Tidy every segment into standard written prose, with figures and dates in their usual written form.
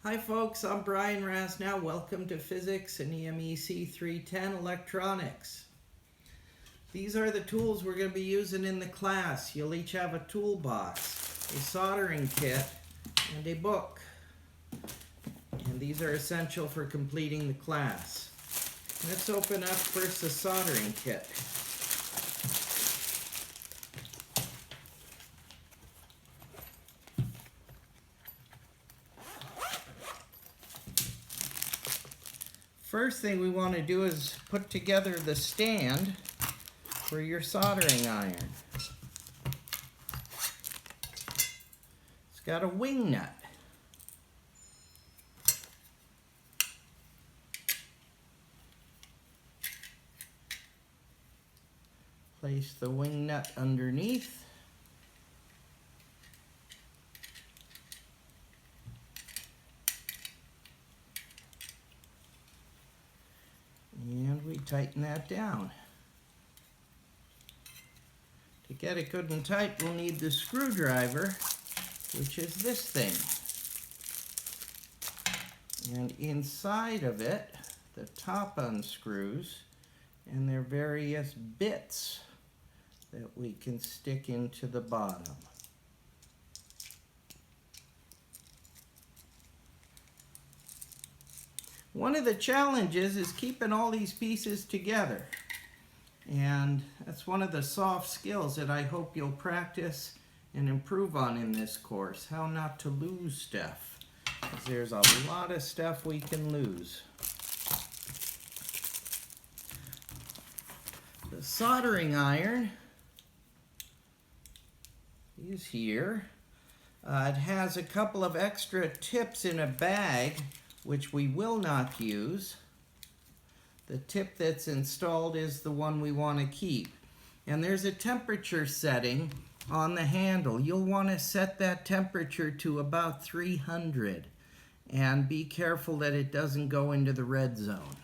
Hi folks, I'm Brian Rasnow. Welcome to Physics and EMEC 310 Electronics. These are the tools we're going to be using in the class. You'll each have a toolbox, a soldering kit, and a book. And these are essential for completing the class. Let's open up first the soldering kit. First thing we want to do is put together the stand for your soldering iron. It's got a wing nut. Place the wing nut underneath. And we tighten that down. To get it good and tight, we'll need the screwdriver, which is this thing. And inside of it, the top unscrews, and there are various bits that we can stick into the bottom. One of the challenges is keeping all these pieces together. And that's one of the soft skills that I hope you'll practice and improve on in this course. How not to lose stuff. Because there's a lot of stuff we can lose. The soldering iron is here. It has a couple of extra tips in a bag which we will not use. The tip that's installed is the one we want to keep. And there's a temperature setting on the handle. You'll want to set that temperature to about 300 and be careful that it doesn't go into the red zone.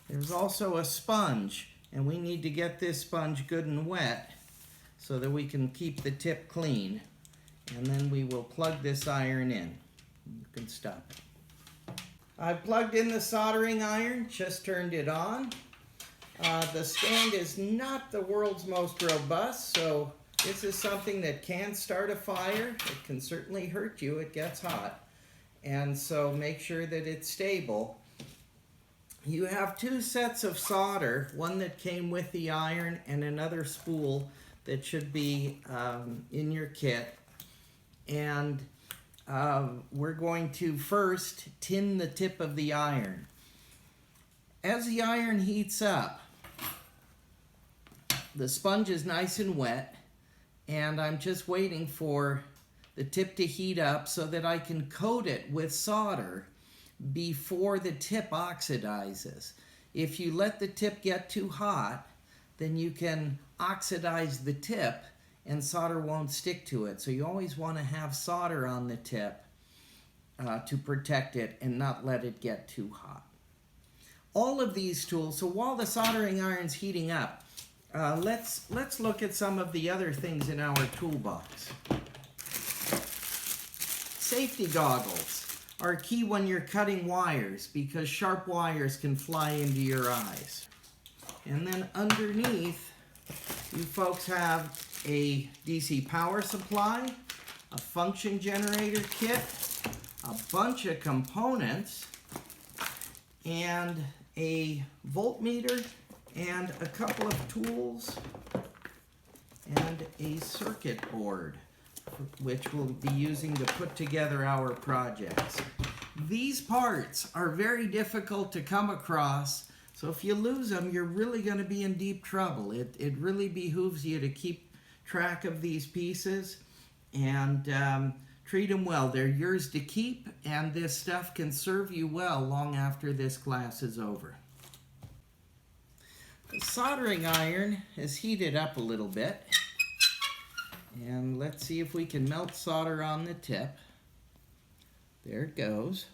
There's also a sponge, and we need to get this sponge good and wet so that we can keep the tip clean. And then we will plug this iron in. You can stop it. I've plugged in the soldering iron, just turned it on. The stand is not the world's most robust, so this is something that can start a fire. It can certainly hurt you, it gets hot. And so make sure that it's stable. You have two sets of solder, one that came with the iron and another spool that should be in your kit. And we're going to first tin the tip of the iron. As the iron heats up, the sponge is nice and wet, and I'm just waiting for the tip to heat up so that I can coat it with solder before the tip oxidizes. If you let the tip get too hot, then you can oxidize the tip and solder won't stick to it. So you always want to have solder on the tip to protect it and not let it get too hot. All of these tools, so while the soldering iron's heating up, let's look at some of the other things in our toolbox. Safety goggles are key when you're cutting wires because sharp wires can fly into your eyes. And then underneath, you folks have a DC power supply, a function generator kit, a bunch of components, and a voltmeter, and a couple of tools, and a circuit board, which we'll be using to put together our projects. These parts are very difficult to come across, so if you lose them, you're really going to be in deep trouble. It really behooves you to keep track of these pieces and treat them well. They're yours to keep, and this stuff can serve you well long after this class is over. The soldering iron is heated up a little bit, and let's see if we can melt solder on the tip. There it goes.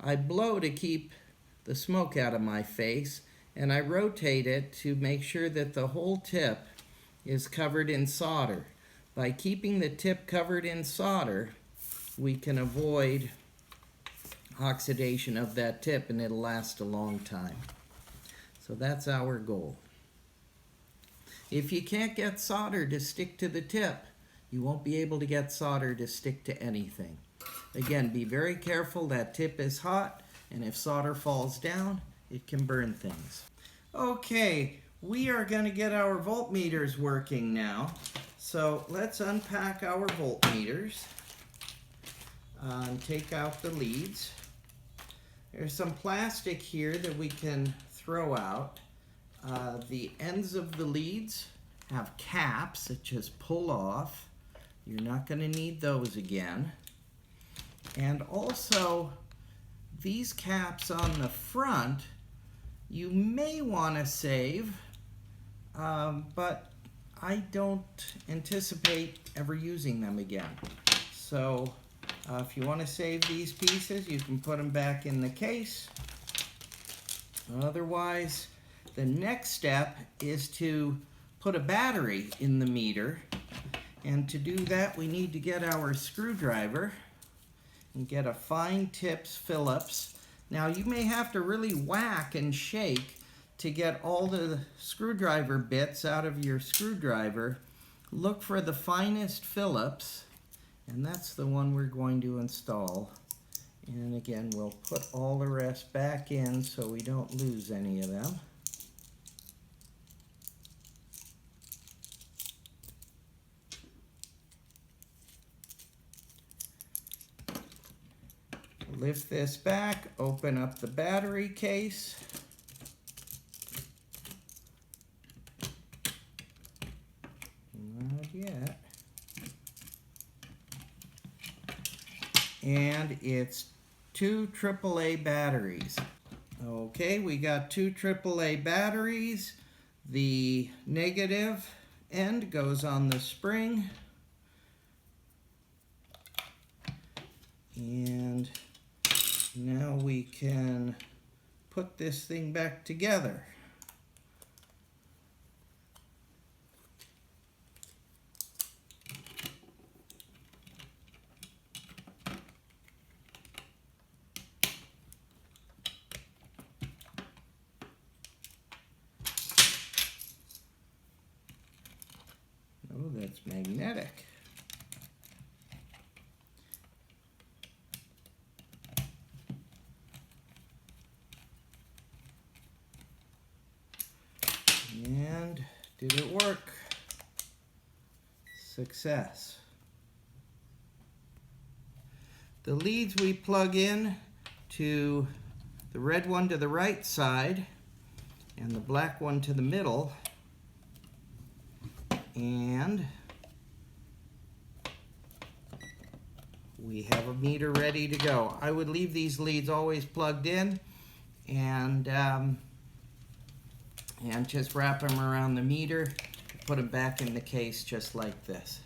I blow to keep the smoke out of my face, and I rotate it to make sure that the whole tip is covered in solder. By keeping the tip covered in solder, we can avoid oxidation of that tip, and it'll last a long time. So that's our goal. If you can't get solder to stick to the tip, you won't be able to get solder to stick to anything. Again, be very careful. That tip is hot, and if solder falls down, it can burn things. Okay, we are going to get our voltmeters working now. So let's unpack our voltmeters and take out the leads. There's some plastic here that we can throw out. The ends of the leads have caps that just pull off. You're not going to need those again. And also, these caps on the front, you may want to save, but I don't anticipate ever using them again. So if you want to save these pieces, you can put them back in the case. Otherwise, the next step is to put a battery in the meter. And to do that, we need to get our screwdriver and get a fine tips Phillips. Now, you may have to really whack and shake to get all the screwdriver bits out of your screwdriver. Look for the finest Phillips, and that's the one we're going to install. And again, we'll put all the rest back in so we don't lose any of them. Lift this back, open up the battery case. Not yet. And it's 2 AAA batteries. Okay, we got 2 AAA batteries. The negative end goes on the spring. And now we can put this thing back together. Oh, that's magnetic. And did it work? Success. The leads we plug in to the red one to the right side and the black one to the middle, and we have a meter ready to go. I would leave these leads always plugged in and just wrap them around the meter, put them back in the case just like this.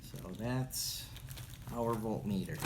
So that's our voltmeter.